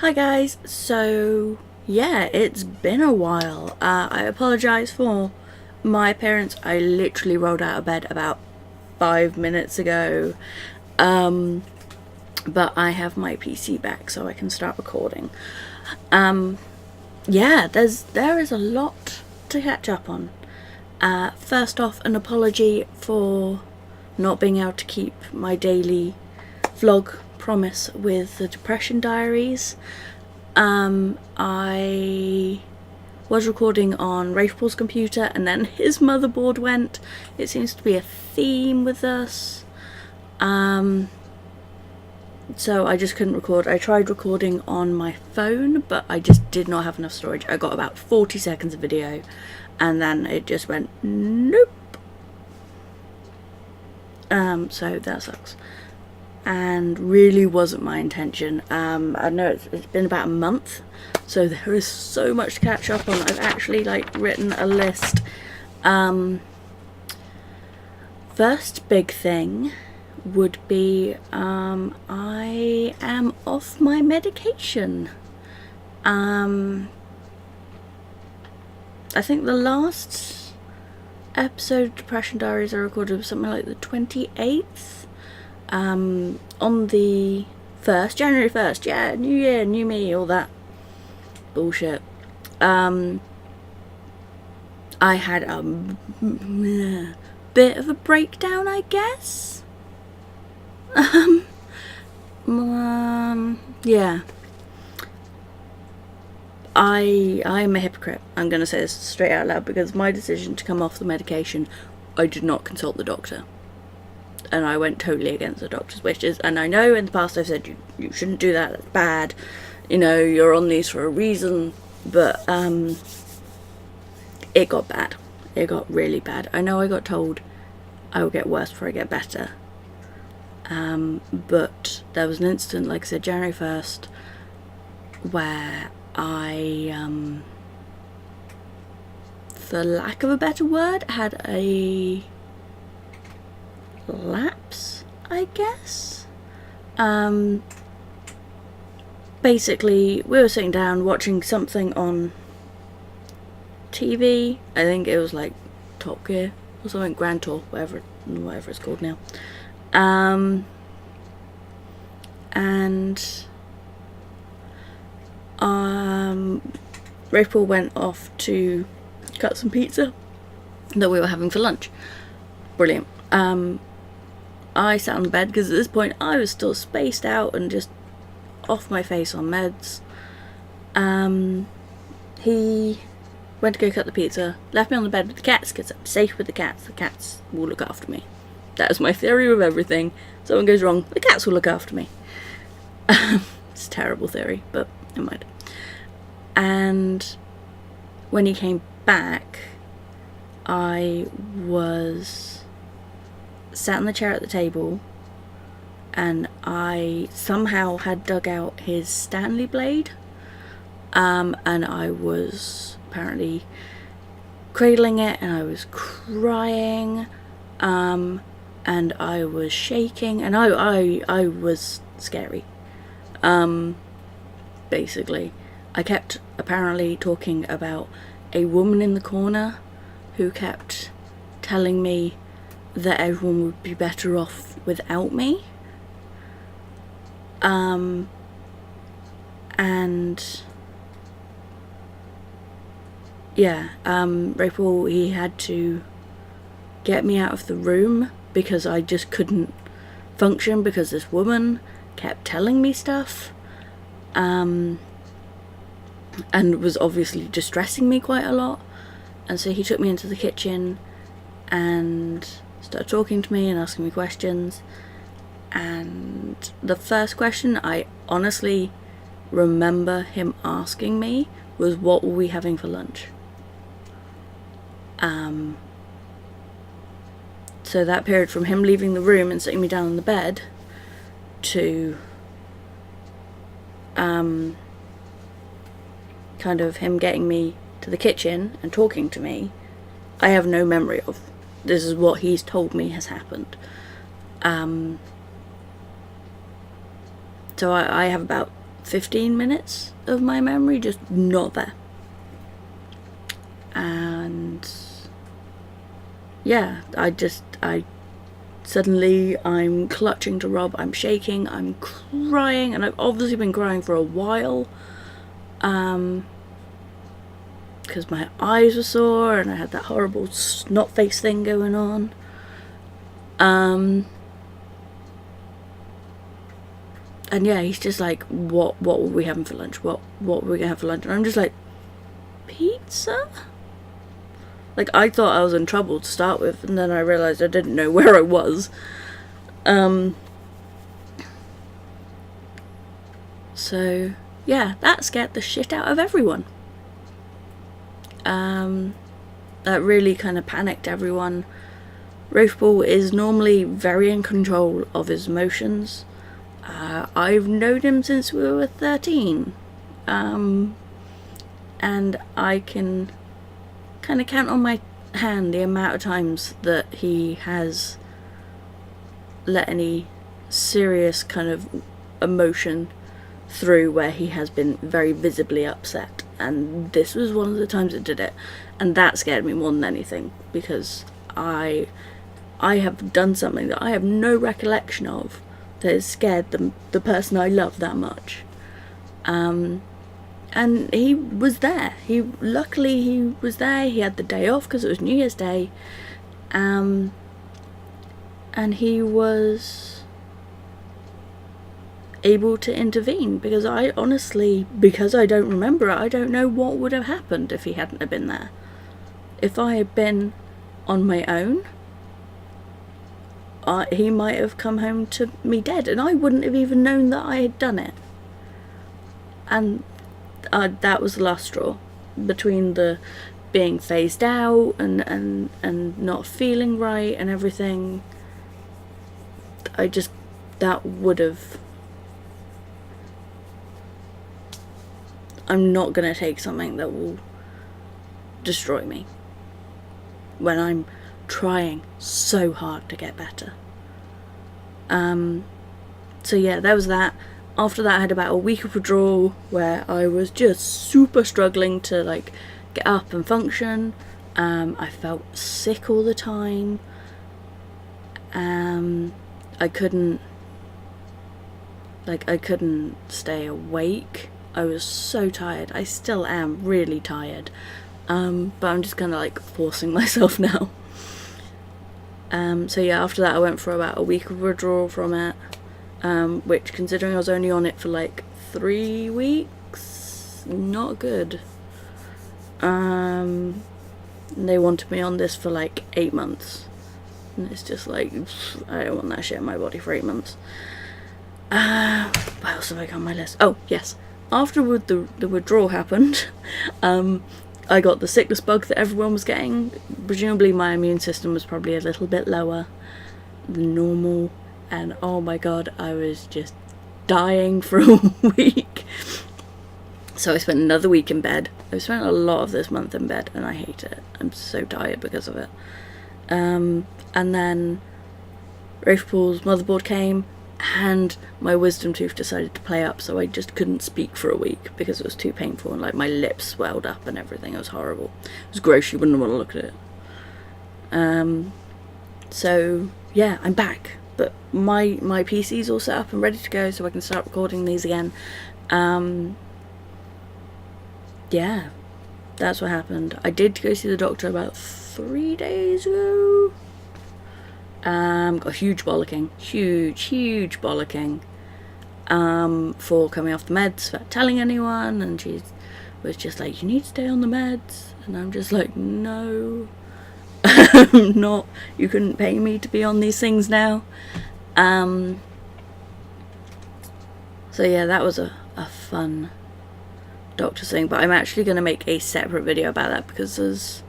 Hi guys, so yeah, it's been a while. I apologise for my appearance. I literally rolled out of bed about 5 minutes ago, but I have my PC back so I can start recording. Yeah, there is a lot to catch up on. First off, an apology for not being able to keep my daily vlog promise with the Depression Diaries. I was recording on Paul's computer and then his motherboard went. It seems to be a theme with us. So I just couldn't record. I tried recording on my phone, but I just did not have enough storage. I got about 40 seconds of video and then it just went nope. So that sucks. And really wasn't my intention. I know it's been about a month, so there is so much to catch up on. I've actually written a list. First big thing would be I am off my medication. I think the last episode of Depression Diaries I recorded was something like the 28th. On the 1st, January 1st, yeah, new year, new me, all that bullshit. I had a bit of a breakdown, I guess. Yeah. I'm a hypocrite. I'm gonna say this straight out loud, because my decision to come off the medication, I did not consult the doctor. And I went totally against the doctor's wishes. And I know in the past I've said you shouldn't do that, that's bad. You know, you're on these for a reason. But it got bad. It got really bad. I know I got told I will get worse before I get better. But there was an incident, like I said, January 1st, where I, for lack of a better word, had a lapse, I guess. Basically, we were sitting down watching something on TV. I think it was like Top Gear or something, Grand Tour, whatever it's called now. And Paul went off to cut some pizza that we were having for lunch. Brilliant. I sat on the bed because at this point I was still spaced out and just off my face on meds. He went to go cut the pizza, left me on the bed with the cats because I'm safe with the cats. The cats will look after me. That is my theory with everything. If something goes wrong, the cats will look after me. It's a terrible theory, but never mind. And when he came back, I was sat in the chair at the table, and I somehow had dug out his Stanley blade, and I was apparently cradling it, and I was crying, and I was shaking, and I was scary. Basically, I kept apparently talking about a woman in the corner who kept telling me that everyone would be better off without me. And yeah, Paul, he had to get me out of the room because I just couldn't function because this woman kept telling me stuff, and was obviously distressing me quite a lot. And so he took me into the kitchen and started talking to me and asking me questions. And the first question I honestly remember him asking me was, what were we having for lunch? So that period from him leaving the room and sitting me down on the bed to kind of him getting me to the kitchen and talking to me, I have no memory of. This is what he's told me has happened. So I have about 15 minutes of my memory just not there. And yeah, suddenly I'm clutching to Rob, I'm shaking, I'm crying, and I've obviously been crying for a while, because my eyes were sore and I had that horrible snot face thing going on. And yeah, he's just like, what were we having for lunch? What were we gonna have for lunch? And I'm just like, pizza? Like, I thought I was in trouble to start with, and then I realised I didn't know where I was. So, yeah, that scared the shit out of everyone. That really kind of panicked everyone. Rafe Ball is normally very in control of his emotions. I've known him since we were 13. And I can kind of count on my hand the amount of times that he has let any serious kind of emotion through where he has been very visibly upset, and this was one of the times it did it, and that scared me more than anything, because I have done something that I have no recollection of that has scared the person I love that much. And he was there. Luckily he was there. He had the day off because it was New Year's Day. And he was able to intervene, because I honestly, because I don't remember it, I don't know what would have happened if he hadn't have been there. If I had been on my own, he might have come home to me dead, and I wouldn't have even known that I had done it. And that was the last straw. Between the being phased out and not feeling right and everything, that would have... I'm not going to take something that will destroy me when I'm trying so hard to get better. So yeah, there was that. After that I had about a week of withdrawal where I was just super struggling to like get up and function. I felt sick all the time. I couldn't stay awake. I was so tired. I still am really tired. But I'm just kind of like forcing myself now. So yeah, after that I went for about a week of withdrawal from it, which, considering I was only on it for like 3 weeks, not good. They wanted me on this for like 8 months, and it's just like, I don't want that shit in my body for 8 months. What else have I got on my list? Oh yes, after the withdrawal happened, I got the sickness bug that everyone was getting. Presumably my immune system was probably a little bit lower than normal, and oh my god, I was just dying for a week. So I spent another week in bed. I've spent a lot of this month in bed, and I hate it. I'm so tired because of it. And then Rafe Paul's motherboard came, and my wisdom tooth decided to play up, so I just couldn't speak for a week because it was too painful, and like my lips swelled up and everything. It was horrible. It was gross. You wouldn't want to look at it. So yeah, I'm back, but my PC's all set up and ready to go, so I can start recording these again. Yeah, that's what happened. I did go see the doctor about 3 days ago. Got a huge bollocking, huge bollocking, for coming off the meds, for telling anyone, and she was just like, you need to stay on the meds, and I'm just like, no, I'm not, you couldn't pay me to be on these things now. So yeah, that was a fun doctor thing, but I'm actually going to make a separate video about that, because there's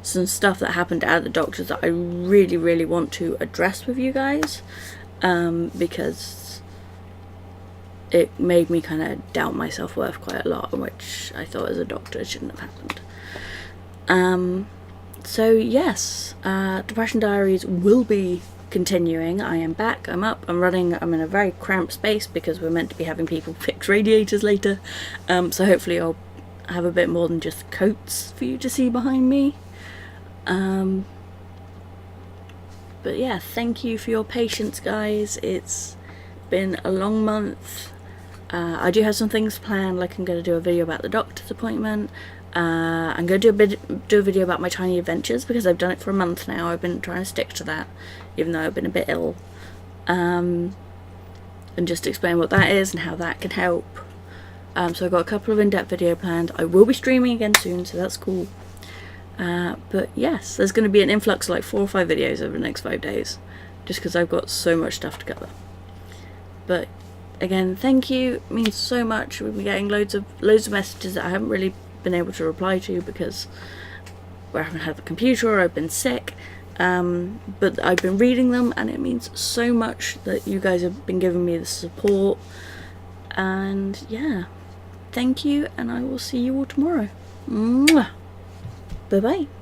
some stuff that happened at the doctor's that I really want to address with you guys, because it made me kind of doubt my self-worth quite a lot, which I thought as a doctor shouldn't have happened. So yes, Depression Diaries will be continuing. I am back, I'm up, I'm running, I'm in a very cramped space because we're meant to be having people fix radiators later, so hopefully I'll have a bit more than just coats for you to see behind me. But yeah, thank you for your patience, guys. It's been a long month. I do have some things planned, like I'm going to do a video about the doctor's appointment. I'm going to do a video about my tiny adventures because I've done it for a month now. I've been trying to stick to that, even though I've been a bit ill. And just explain what that is and how that can help. So I've got a couple of in-depth video planned. I will be streaming again soon, so that's cool. But yes, there's going to be an influx of like 4 or 5 videos over the next 5 days, just because I've got so much stuff to cover. But again, thank you, it means so much. We've been getting loads of messages that I haven't really been able to reply to because I haven't had the computer or I've been sick, but I've been reading them, and it means so much that you guys have been giving me the support. And yeah, thank you, and I will see you all tomorrow. Mwah. Bye bye.